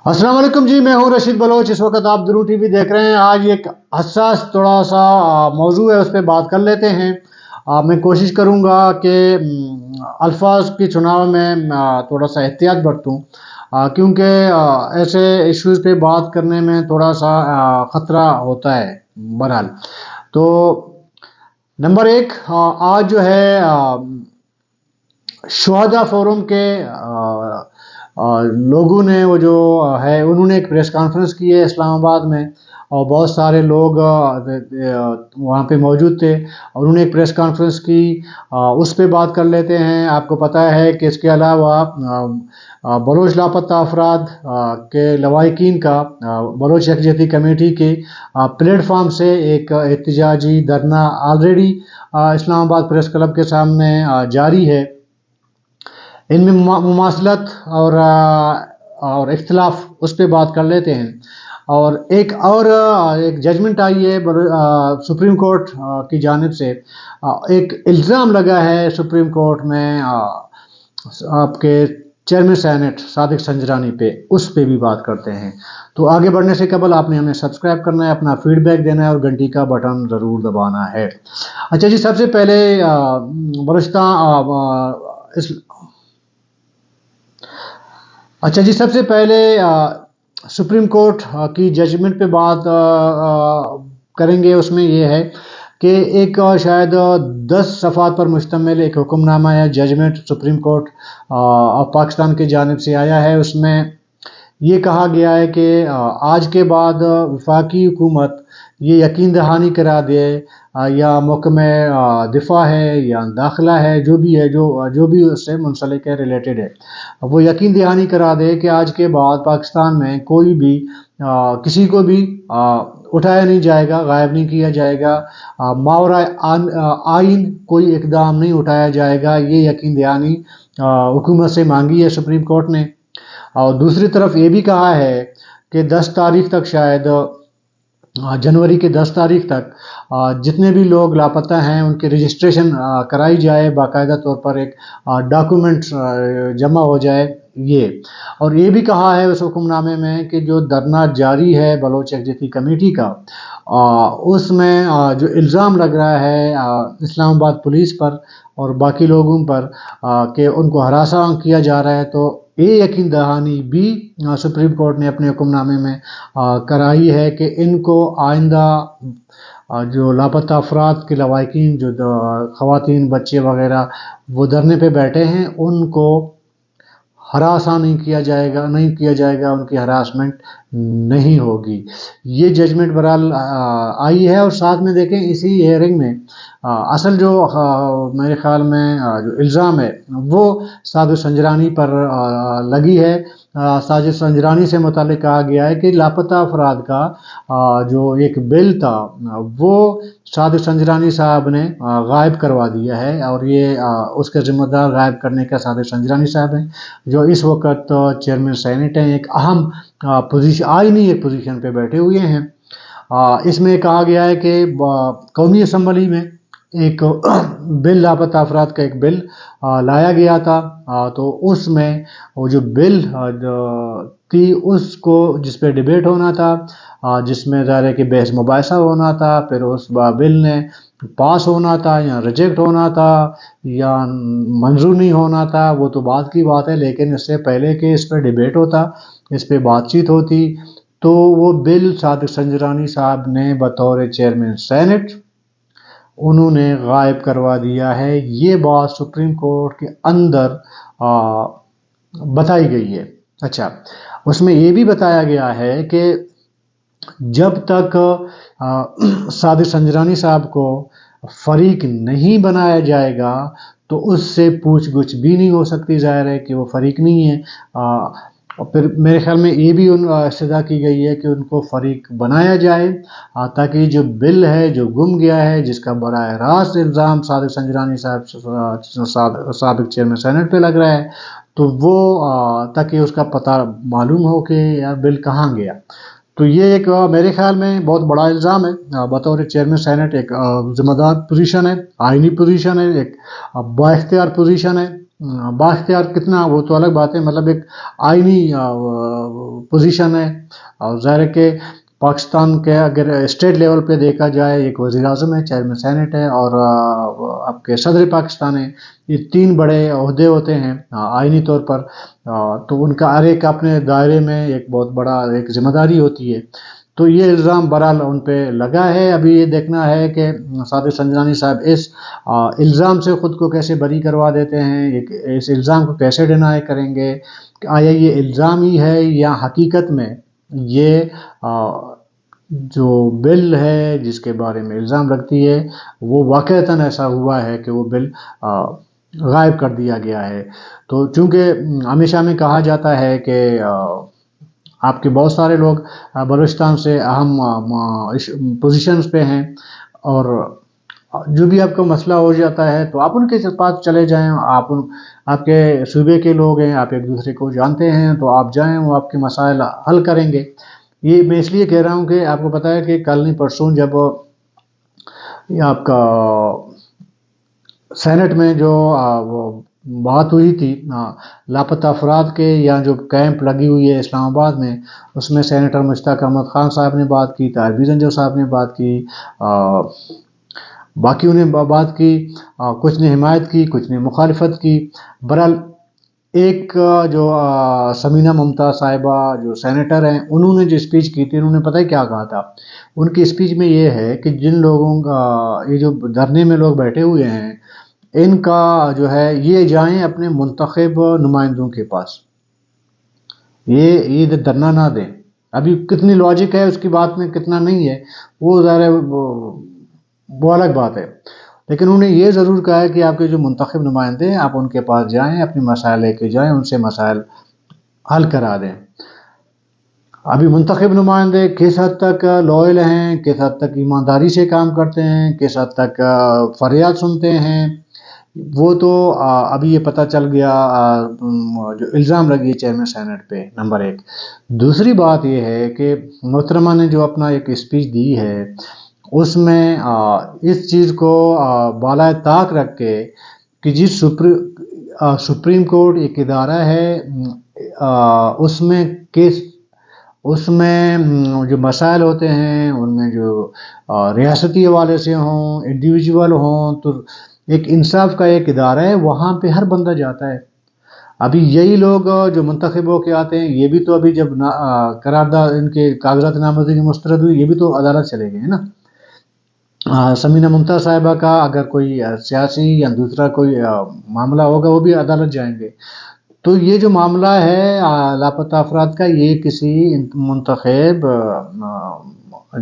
अस्सलाम वालेकुम जी, मैं हूं रशीद बलोच। इस वक्त आप दुरू टीवी देख रहे हैं। आज एक हसास थोड़ा सा मौजू है, उस पर बात कर लेते हैं। मैं कोशिश करूंगा कि अल्फाज के चुनाव में थोड़ा सा एहतियात बरतूं, क्योंकि ऐसे इश्यूज पे बात करने में थोड़ा सा ख़तरा होता है। बहरहाल तो नंबर एक, आज जो है शुहदा फोरम के लोगों ने वो जो है उन्होंने एक प्रेस कॉन्फ्रेंस की है इस्लामाबाद में, और बहुत सारे लोग वहाँ पे मौजूद थे और उन्होंने एक प्रेस कॉन्फ्रेंस की। उस पे बात कर लेते हैं। आपको पता है कि इसके अलावा बलोच लापता अफराद के लवाहिकीन का बलोच यकजहती कमेटी के प्लेटफार्म से एक एहतजाजी धरना ऑलरेडी इस्लामाबाद प्रेस क्लब के सामने जारी है। इनमें मुमासलत और इख्तिलाफ उस पर बात कर लेते हैं। और एक जजमेंट आई है सुप्रीम कोर्ट की जानिब से। एक इल्ज़ाम लगा है सुप्रीम कोर्ट में आपके चेयरमैन सेनेट सादिक संजरानी पे, उस पे भी बात करते हैं। तो आगे बढ़ने से कबल आपने हमें सब्सक्राइब करना है, अपना फीडबैक देना है और घंटी का बटन ज़रूर दबाना है। अच्छा जी, सबसे पहले सबसे पहले सुप्रीम कोर्ट की जजमेंट पे बात करेंगे। उसमें ये है कि एक शायद 10 सफ़ात पर मुश्तमिल एक हुक्मनामा या judgment Supreme Court of Pakistan की जानिब से आया है। उसमें ये कहा गया है कि आज के बाद वफाकी हुकूमत ये यकीन दहानी करा दे, या महकमे दिफा है या दाखिला है, जो भी है, जो भी उससे मुंसलिक है, रिलेटेड है, वो यकीन दहानी करा दे कि आज के बाद पाकिस्तान में कोई भी किसी को भी उठाया नहीं जाएगा, गायब नहीं किया जाएगा, मावरा आइन कोई इकदाम नहीं उठाया जाएगा। ये यकीन दहानी हुकूमत से मांगी है सुप्रीम कोर्ट ने। और दूसरी तरफ ये भी कहा है कि 10 तारीख तक, शायद जनवरी के 10 तारीख तक जितने भी लोग लापता हैं उनकी रजिस्ट्रेशन कराई जाए, बाकायदा तौर पर एक डॉक्यूमेंट जमा हो जाए। और ये भी कहा है उस हुक्मनामे में कि जो धरना जारी है बलोच यकजहती कमेटी का, उसमें जो इल्ज़ाम लग रहा है इस्लामाबाद पुलिस पर और बाकी लोगों पर कि उनको हरासा किया जा रहा है, तो ये यकीन दहानी भी सुप्रीम कोर्ट ने अपने हुक्मनामे में कराई है कि इनको आइंदा जो लापता अफराद के लवाहिकीन, जो ख़वातीन, बच्चे वगैरह वो धरने पे बैठे हैं, उनको हरासा नहीं किया जाएगा, उनकी हरासमेंट नहीं होगी। ये जजमेंट बहरहाल आई है। और साथ में देखें, इसी हियरिंग में असल जो मेरे ख्याल में जो इल्ज़ाम है वो सादिक संजरानी पर लगी है। साजिद संजरानी से मुतालिक कहा गया है कि लापता अफराद का जो एक बिल था वो सादिक संजरानी साहब ने गायब करवा दिया है, और ये उसके ज़िम्मेदार गायब करने का सादिक संजरानी साहब हैं, जो इस वक्त चेयरमैन सेनेट हैं, एक अहम आईनी एक पोजीशन पे बैठे हुए हैं। इसमें कहा गया है कि कौमी असम्बली में एक बिल, लापता अफराद का एक बिल लाया गया था। तो उसमें वो जो बिल थी उसको, जिस पे डिबेट होना था, जिसमें ज़ाहिर है कि बहस मुबाहिसा होना था, फिर उस बिल ने पास होना था या रिजेक्ट होना था या मंजूर नहीं होना था, वो तो बात की बात है। लेकिन इससे पहले कि इस पर डिबेट होता, इस पर बातचीत होती, तो वो बिल सादिक संजरानी साहब ने बतौर चेयरमैन सेनेट उन्होंने गायब करवा दिया है। ये बात सुप्रीम कोर्ट के अंदर बताई गई है। अच्छा, उसमें ये भी बताया गया है कि जब तक सादिक संजरानी साहब को फरीक नहीं बनाया जाएगा तो उससे पूछ गुछ भी नहीं हो सकती। ज़ाहिर है कि वो फरीक नहीं है। और फिर मेरे ख्याल में ये भी इस्तदा की गई है कि उनको फरीक बनाया जाए, ताकि जो बिल है जो गुम गया है, जिसका बराह रास्त इल्ज़ाम सादिक संजरानी साहब साबिक चेयरमैन सेनेट पे लग रहा है, तो वो ताकि उसका पता मालूम हो कि यार बिल कहाँ गया। तो ये एक मेरे ख्याल में बहुत बड़ा इल्ज़ाम है। बतौर चेयरमैन सेनेट एक ज़िम्मेदार पोजीशन है, आइनी पोजीशन है, एक बाइख्तियार पोजीशन है। بااختیار کتنا وہ تو الگ بات ہے، مطلب ایک آئینی پوزیشن ہے، اور ظاہر ہے کہ پاکستان کے اگر اسٹیٹ لیول پہ دیکھا جائے، ایک وزیر اعظم ہے، چیئرمین سینٹ ہے، اور آپ کے صدر پاکستان ہے، یہ تین بڑے عہدے ہوتے ہیں آئینی طور پر، تو ان کا ہر ایک اپنے دائرے میں ایک بہت بڑا ایک ذمہ داری ہوتی ہے، تو یہ الزام بہرحال ان پہ لگا ہے۔ ابھی یہ دیکھنا ہے کہ صادق سنجرانی صاحب اس الزام سے خود کو کیسے بری کروا دیتے ہیں، اس الزام کو کیسے ڈینائی کریں گے، کہ آیا یہ الزام ہی ہے یا حقیقت میں یہ جو بل ہے جس کے بارے میں الزام لگتی ہے وہ واقعتاً ایسا ہوا ہے کہ وہ بل غائب کر دیا گیا ہے۔ تو چونکہ ہمیشہ میں کہا جاتا ہے کہ آپ کے بہت سارے لوگ بلوچستان سے اہم پوزیشنز پہ ہیں، اور جو بھی آپ کا مسئلہ ہو جاتا ہے تو آپ ان کے پاس چلے جائیں، آپ کے صوبے کے لوگ ہیں، آپ ایک دوسرے کو جانتے ہیں، تو آپ جائیں، وہ آپ کے مسائل حل کریں گے۔ یہ میں اس لیے کہہ رہا ہوں کہ آپ کو پتہ ہے کہ کل نہیں پرسوں جب یہ آپ کا سینٹ میں جو بات ہوئی تھی لاپتہ افراد کے یا جو کیمپ لگی ہوئی ہے اسلام آباد میں، اس میں سینیٹر مشتاق احمد خان صاحب نے بات کی، طاہر زنجر صاحب نے بات کی، باقیوں نے بات کی، کچھ نے حمایت کی، کچھ نے مخالفت کی۔ بہرحال ایک جو ثمینہ ممتاز صاحبہ جو سینیٹر ہیں، انہوں نے جو اسپیچ کی تھی، انہوں نے پتہ ہے کیا کہا تھا؟ ان کی اسپیچ میں یہ ہے کہ جن لوگوں کا یہ جو دھرنے میں لوگ بیٹھے ہوئے ہیں، ان کا جو ہے یہ جائیں اپنے منتخب نمائندوں کے پاس، یہ دھرنا نہ دیں۔ ابھی کتنی لاجک ہے اس کی بات میں، کتنا نہیں ہے وہ ظاہر ہے، وہ الگ بات ہے، لیکن انہوں نے یہ ضرور کہا ہے کہ آپ کے جو منتخب نمائندے ہیں آپ ان کے پاس جائیں، اپنے مسائل لے کے جائیں، ان سے مسائل حل کرا دیں۔ ابھی منتخب نمائندے کس حد تک لوئل ہیں، کس حد تک ایمانداری سے کام کرتے ہیں، کس حد تک فریاد سنتے ہیں، وہ تو ابھی یہ پتہ چل گیا جو الزام لگی چیئرمین سینٹ پہ، نمبر ایک۔ دوسری بات یہ ہے کہ محترمہ نے جو اپنا ایک اسپیچ دی ہے، اس میں اس چیز کو بالائے طاق رکھ کے کہ جس سپریم کورٹ ایک ادارہ ہے، اس میں جو مسائل ہوتے ہیں، ان میں جو ریاستی حوالے سے ہوں، انڈیویجول ہوں، تو ایک انصاف کا ایک ادارہ ہے، وہاں پہ ہر بندہ جاتا ہے۔ ابھی یہی لوگ جو منتخب ہو کے آتے ہیں، یہ بھی تو ابھی جب قرارداد ان کے کاغذات نامزدگی مسترد ہوئی، یہ بھی تو عدالت چلے گئے ہیں نا۔ ثمینہ ممتاز صاحبہ کا اگر کوئی سیاسی یا دوسرا کوئی معاملہ ہوگا، وہ بھی عدالت جائیں گے۔ تو یہ جو معاملہ ہے لاپتہ افراد کا، یہ کسی منتخب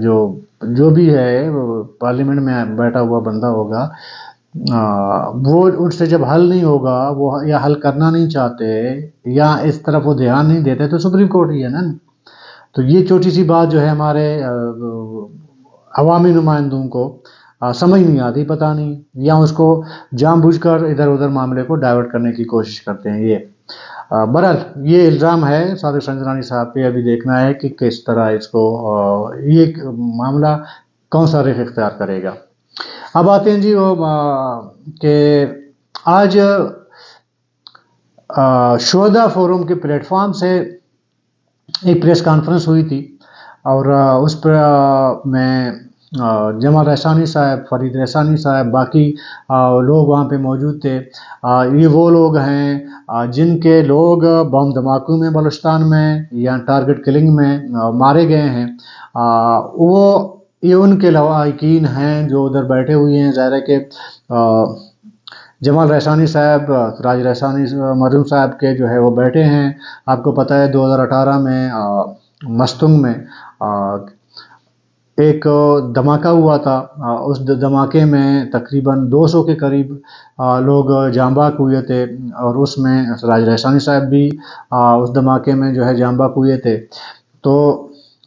جو بھی ہے پارلیمنٹ میں بیٹھا ہوا بندہ ہوگا، وہ ان سے جب حل نہیں ہوگا، وہ یا حل کرنا نہیں چاہتے یا اس طرف وہ دھیان نہیں دیتے، تو سپریم کورٹ ہی ہے نا۔ تو یہ چھوٹی سی بات جو ہے ہمارے عوامی نمائندوں کو سمجھ نہیں آتی، پتہ نہیں، یا اس کو جان بوجھ کر ادھر ادھر معاملے کو ڈائیورٹ کرنے کی کوشش کرتے ہیں۔ یہ بہرحال یہ الزام ہے صادق سنجرانی صاحب پہ، ابھی دیکھنا ہے کہ کس طرح اس کو یہ معاملہ کون سا رخ اختیار کرے گا۔ اب آتے ہیں جی وہ کہ آج شہداء فورم کے پلیٹ فارم سے ایک پریس کانفرنس ہوئی تھی، اور اس پر میں جمال احسانی صاحب، فرید احسانی صاحب، باقی لوگ وہاں پہ موجود تھے۔ یہ وہ لوگ ہیں جن کے لوگ بم دھماکوں میں بلوچستان میں یا ٹارگٹ کلنگ میں مارے گئے ہیں، یہ ان کے لواحقین ہیں جو ادھر بیٹھے ہوئے ہیں۔ ظاہر ہے کہ جمال احسانی صاحب، راج احسانی مرحوم صاحب کے جو ہے وہ بیٹھے ہیں۔ آپ کو پتہ ہے 2018 میں مستنگ میں ایک دھماکہ ہوا تھا، اس دھماکے میں تقریباً 200 کے قریب لوگ جاں بحق ہوئے تھے، اور اس میں راج احسانی صاحب بھی اس دھماکے میں جو ہے جاں بحق ہوئے تھے۔ تو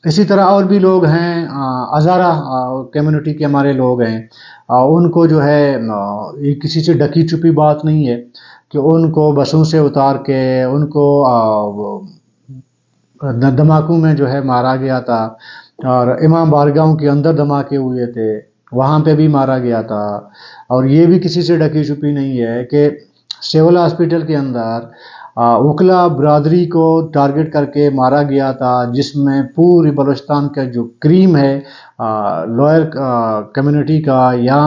اسی طرح اور بھی لوگ ہیں، ہزارہ کمیونٹی کے ہمارے لوگ ہیں، ان کو جو ہے یہ کسی سے ڈکی چھپی بات نہیں ہے کہ ان کو بسوں سے اتار کے ان کو دھماکوں میں جو ہے مارا گیا تھا، اور امام بارگاہوں کے اندر دھماکے ہوئے تھے، وہاں پہ بھی مارا گیا تھا۔ اور یہ بھی کسی سے ڈکی چھپی نہیں ہے کہ सिविल हॉस्पिटल के अंदर वकला बरादरी को टारगेट करके मारा गया था, जिसमें पूरी बलूचिस्तान का जो क्रीम है लॉयर कम्युनिटी का या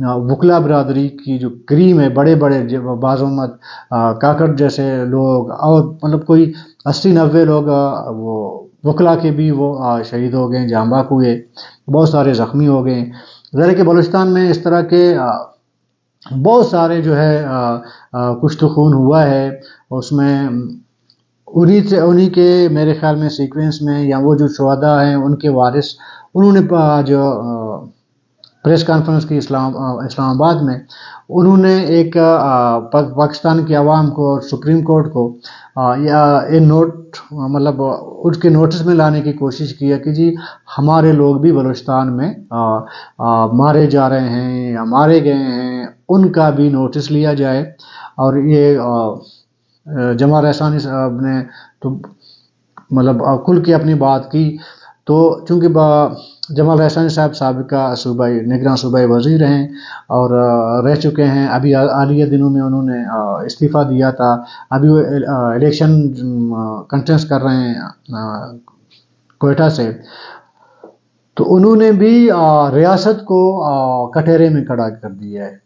वकला बरादरी की जो क्रीम है, बड़े बड़े बाज़ोमत काकड़ जैसे लोग और मतलब कोई 80-90 लोग वो वकला के भी वो शहीद हो गए, जाँ बाक हुए, बहुत सारे ज़ख्मी हो गए। ज़ाहिर है कि बलूचिस्तान में इस तरह के बहुत सारे जो है कुछ तो खून हुआ है। उसमें उन्हीं के मेरे ख्याल में सीक्वेंस में या वो जो शुहदा हैं उनके वारिस उन्होंने जो प्रेस कॉन्फ्रेंस की इस्लामाबाद में उन्होंने एक पाकिस्तान की आवाम को और सुप्रीम कोर्ट को या ये नोट मतलब उसके नोटिस में लाने की कोशिश की है कि जी हमारे लोग भी बलूचिस्तान में मारे जा रहे हैं या मारे गए हैं, उनका भी नोटिस लिया जाए। और ये जमाल एहसानी साहब ने तो मतलब खुल के अपनी बात की। तो चूँकि जमाल एहसानी साहब साबिका सूबाई निगरान सूबाई वज़ीर हैं और रह चुके हैं, अभी हालिया दिनों में उन्होंने इस्तीफ़ा दिया था, अभी वो इलेक्शन कंटेस्ट कर रहे हैं कोयटा से। तो उन्होंने भी रियासत को कटहरे में खड़ा कर दिया है।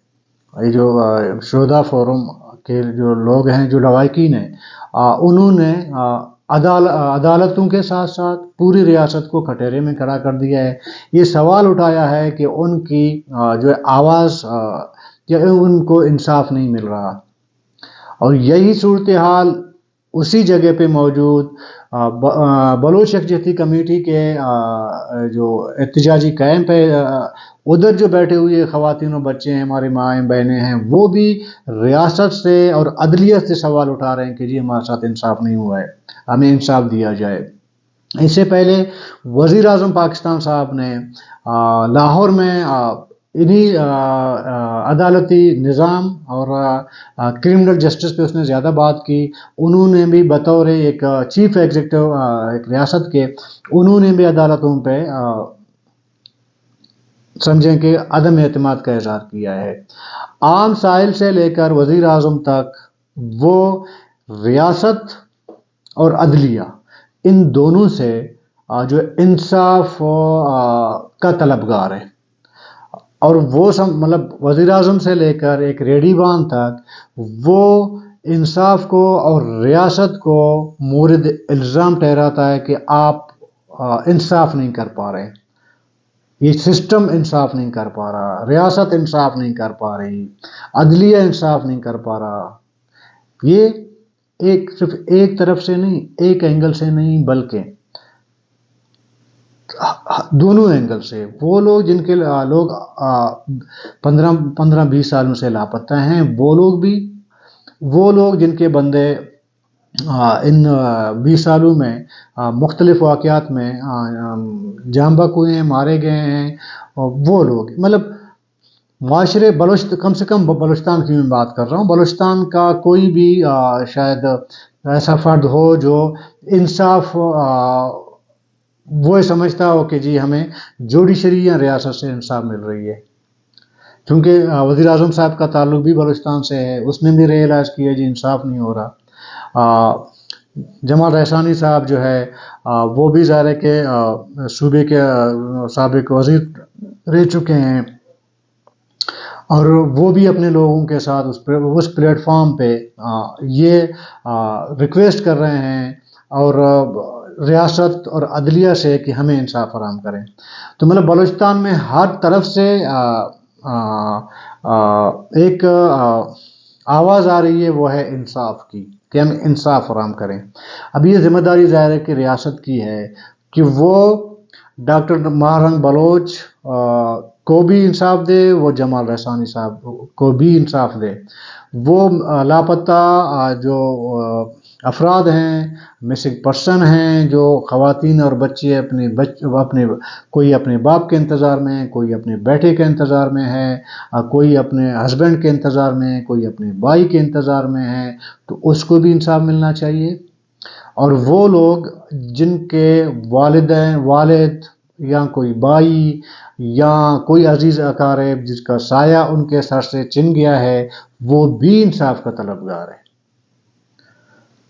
ये जो शुहदा फोरम के जो लोग हैं, जो लवाहिकीन हैं, उन्होंने अदालतों के साथ साथ पूरी रियासत को कटहरे में खड़ा कर दिया है। ये सवाल उठाया है कि उनकी जो आवाज़ या उनको इंसाफ नहीं मिल रहा। और यही सूरत हाल उसी जगह पे मौजूद बलोच यकजहती कमेटी के जो एहतजाजी कैंप है, उधर जो बैठे हुए ख़वातीन और बच्चे हैं, हमारी माएँ बहनें हैं, वो भी रियासत से और अदलियत से सवाल उठा रहे हैं कि जी हमारे साथ इंसाफ नहीं हुआ है, हमें इंसाफ दिया जाए। इससे पहले वज़ीर आज़म पाकिस्तान साहब ने लाहौर में इन्हीं अदालती निज़ाम और क्रिमिनल जस्टिस पे उसने ज़्यादा बात की। उन्होंने भी बतौर एक चीफ एग्जीक्यूटिव एक रियासत के, उन्होंने भी अदालतों पे समझें कि अदम एतमाद का इज़हार किया है। आम साहिल से लेकर वज़ीर आज़म तक वो रियासत और अदलिया इन दोनों से जो इंसाफ का तलबगार है। और वो मतलब वज़ीर आज़म से लेकर एक रेडीवान तक वो इंसाफ को और रियासत को मोरद इल्ज़ाम ठहराता है कि आप इंसाफ नहीं कर पा रहे, ये सिस्टम इंसाफ नहीं कर पा रहा, रियासत इंसाफ नहीं कर पा रही, अदलिया इंसाफ नहीं कर पा रहा। ये सिर्फ एक तरफ से नहीं, एक एंगल से नहीं, बल्कि दोनों एंगल से। वो लोग जिनके लोग 15-20 सालों से लापता हैं, वो लोग भी, वो लोग जिनके बंदे इन 20 सालों में मुख्तलिफ वाक़यात में जाँ बहक हुए हैं, मारे गए हैं, वो लोग मतलब माशरे कम से कम बलूचिस्तान की मैं बात कर रहा हूँ। बलूचिस्तान का कोई भी शायद ऐसा फ़र्द हो जो इंसाफ वो समझता हो कि जी हमें जुडिशरी या रियासत से इंसाफ मिल रही है। क्योंकि वज़ीर आज़म साहब का ताल्लुक भी बलूचिस्तान से है, उसने भी रियलाइज़ किया जी इंसाफ नहीं हो रहा। जमाल एहसानी साहब जो है वो भी ज़ाहिर है कि सूबे के साबिक़ वज़ीर रह चुके हैं और वो भी अपने लोगों के साथ उस प्लेटफॉर्म पे ये रिक्वेस्ट कर रहे हैं और रियासत और अदलिया से कि हमें इंसाफ फराहम करें। तो मतलब बलूचिस्तान में हर तरफ से एक आवाज़ आ रही है, वो है इंसाफ की, कि हम इंसाफ फराहम करें। अब ये ज़िम्मेदारी ज़ाहिर है कि रियासत की है कि वो डॉक्टर माहरंग बलोच को भी इंसाफ दे, वो जमाल एहसानी साहब को भी इंसाफ दे। वो लापता जो अफराद हैं, मिसिंग पर्सन हैं, जो ख़वातीन और बच्चे अपने कोई अपने बाप के इंतज़ार में है, कोई अपने बेटे के इंतज़ार में है, कोई अपने हस्बैंड के इंतज़ार में है, कोई अपने भाई के इंतज़ार में है, तो उसको भी इंसाफ मिलना चाहिए। और वो लोग जिनके वालिद या कोई भाई یا کوئی عزیز اقارب جس کا سایہ ان کے سر سے چن گیا ہے وہ بھی انصاف کا طلبگار ہے۔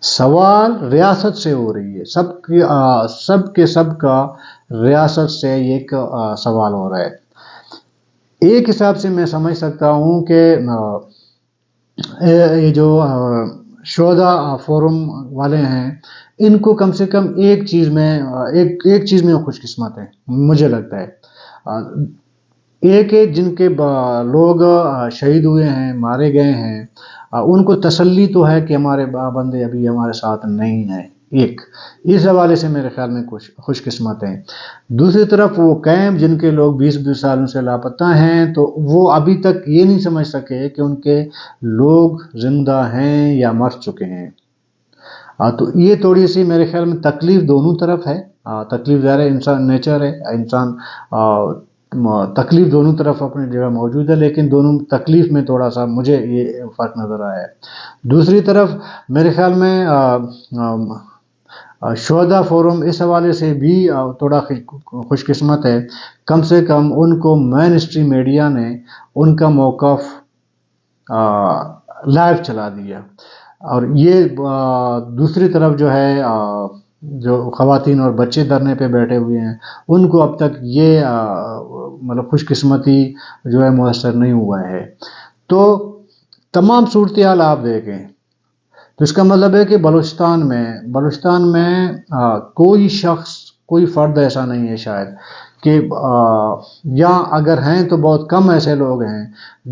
سوال ریاست سے ہو رہی ہے، سب کا ریاست سے ایک سوال ہو رہا ہے۔ ایک حساب سے میں سمجھ سکتا ہوں کہ یہ جو شہداء فورم والے ہیں ان کو کم سے کم ایک چیز میں خوش قسمت ہے، مجھے لگتا ہے۔ ایک جن کے لوگ شہید ہوئے ہیں، مارے گئے ہیں، ان کو تسلی تو ہے کہ ہمارے بندے ابھی ہمارے ساتھ نہیں ہیں، ایک اس حوالے سے میرے خیال میں خوش قسمت ہیں۔ دوسری طرف وہ کیمپ جن کے لوگ 20 سالوں سے لاپتہ ہیں تو وہ ابھی تک یہ نہیں سمجھ سکے کہ ان کے لوگ زندہ ہیں یا مر چکے ہیں۔ تو یہ تھوڑی سی میرے خیال میں تکلیف دونوں طرف ہے۔ تکلیف ظاہر ہے، انسان نیچر ہے، انسان تکلیف دونوں طرف اپنی جگہ موجود ہے، لیکن دونوں تکلیف میں تھوڑا سا مجھے یہ فرق نظر آیا ہے۔ دوسری طرف میرے خیال میں شہداء فورم اس حوالے سے بھی تھوڑا خوش قسمت ہے، کم سے کم ان کو مین اسٹریم میڈیا نے ان کا موقف لائیو چلا دیا۔ اور یہ دوسری طرف جو ہے جو خواتین اور بچے دھرنے پہ بیٹھے ہوئے ہیں ان کو اب تک یہ مطلب خوش قسمتی جو ہے میسر نہیں ہوا ہے۔ تو تمام صورتحال آپ دیکھیں تو اس کا مطلب ہے کہ بلوچستان میں کوئی شخص، کوئی فرد ایسا نہیں ہے شاید کہ یا اگر ہیں تو بہت کم ایسے لوگ ہیں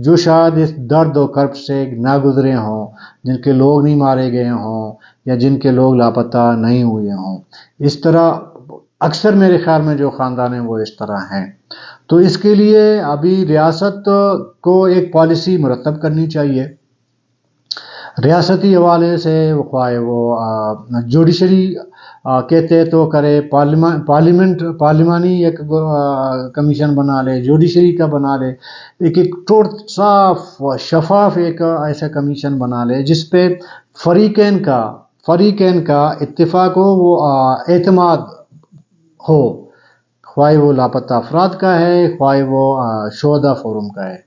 جو شاید اس درد و کرب سے نہ گزرے ہوں، جن کے لوگ نہیں مارے گئے ہوں یا جن کے لوگ لاپتہ نہیں ہوئے ہوں۔ اس طرح اکثر میرے خیال میں جو خاندان ہیں وہ اس طرح ہیں۔ تو اس کے لیے ابھی ریاست کو ایک پالیسی مرتب کرنی چاہیے، ریاستی حوالے سے، خواہ وہ جوڈیشری کہتے تو کرے، پارلیمانی ایک کمیشن بنا لے، جوڈیشری کا بنا لے، ایک صاف شفاف ایک ایسا کمیشن بنا لے جس پہ فریقین کا اتفاق ہو، وہ اعتماد ہو، خواہ وہ لاپتہ افراد کا ہے، خواہ وہ شہداء فورم کا ہے،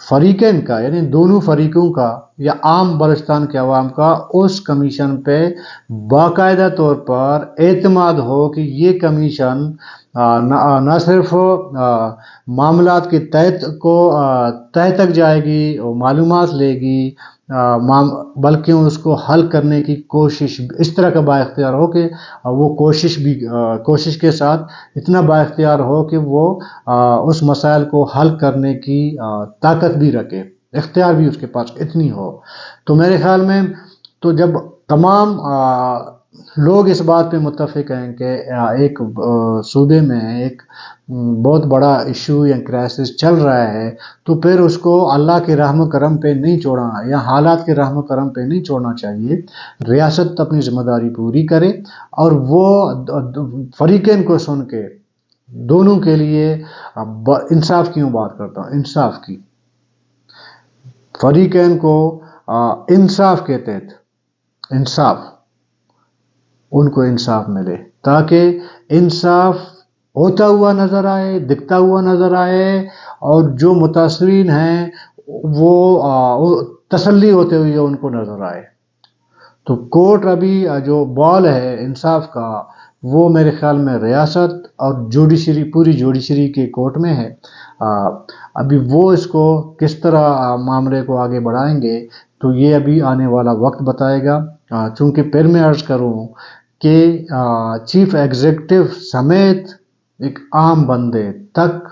فریقین کا یعنی دونوں فریقوں کا یا عام بلوچستان کے عوام کا اس کمیشن پہ باقاعدہ طور پر اعتماد ہو کہ یہ کمیشن نہ صرف معاملات کی تہ تک جائے گی، معلومات لے گی، بلکہ اس کو حل کرنے کی کوشش اس طرح کا با اختیار ہو کہ وہ کوشش کے ساتھ اتنا با اختیار ہو کہ وہ اس مسائل کو حل کرنے کی طاقت بھی رکھے، اختیار بھی اس کے پاس اتنی ہو۔ تو میرے خیال میں تو جب تمام لوگ اس بات پہ متفق ہیں کہ ایک صوبے میں ایک بہت بڑا ایشو یا کرائسس چل رہا ہے تو پھر اس کو اللہ کے رحم و کرم پہ نہیں چھوڑنا یا حالات کے رحم و کرم پہ نہیں چھوڑنا چاہیے۔ ریاست اپنی ذمہ داری پوری کرے اور وہ فریقین کو سن کے دونوں کے لیے انصاف کیوں بات کرتا ہوں، انصاف کی، فریقین کو انصاف کے تحت ان کو انصاف ملے تاکہ انصاف ہوتا ہوا نظر آئے، دکھتا ہوا نظر آئے، اور جو متاثرین ہیں وہ تسلی ہوتے ہوئے ان کو نظر آئے۔ تو کورٹ ابھی جو بال ہے انصاف کا وہ میرے خیال میں ریاست اور پوری جوڈیشری کے کورٹ میں ہے۔ ابھی وہ اس کو کس طرح معاملے کو آگے بڑھائیں گے تو یہ ابھی آنے والا وقت بتائے گا۔ چونکہ پھر میں عرض کروں کہ چیف ایگزیکٹو سمیت ایک عام بندے تک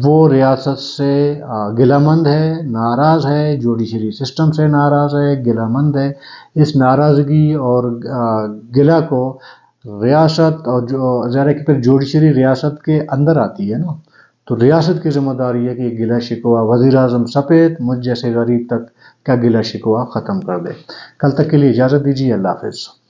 وہ ریاست سے گلہ مند ہے، ناراض ہے، جوڈیشری سسٹم سے ناراض ہے، گلہ مند ہے۔ اس ناراضگی اور گلہ کو ریاست اور جو ظاہر ہے کہ پھر جوڈیشری ریاست کے اندر آتی ہے نا، تو ریاست کی ذمہ داری ہے کہ گلہ شکوہ وزیر اعظم سمیت مجھ جیسے غریب تک کا گلہ شکوہ ختم کر دے۔ کل تک کے لیے اجازت دیجیے، اللہ حافظ۔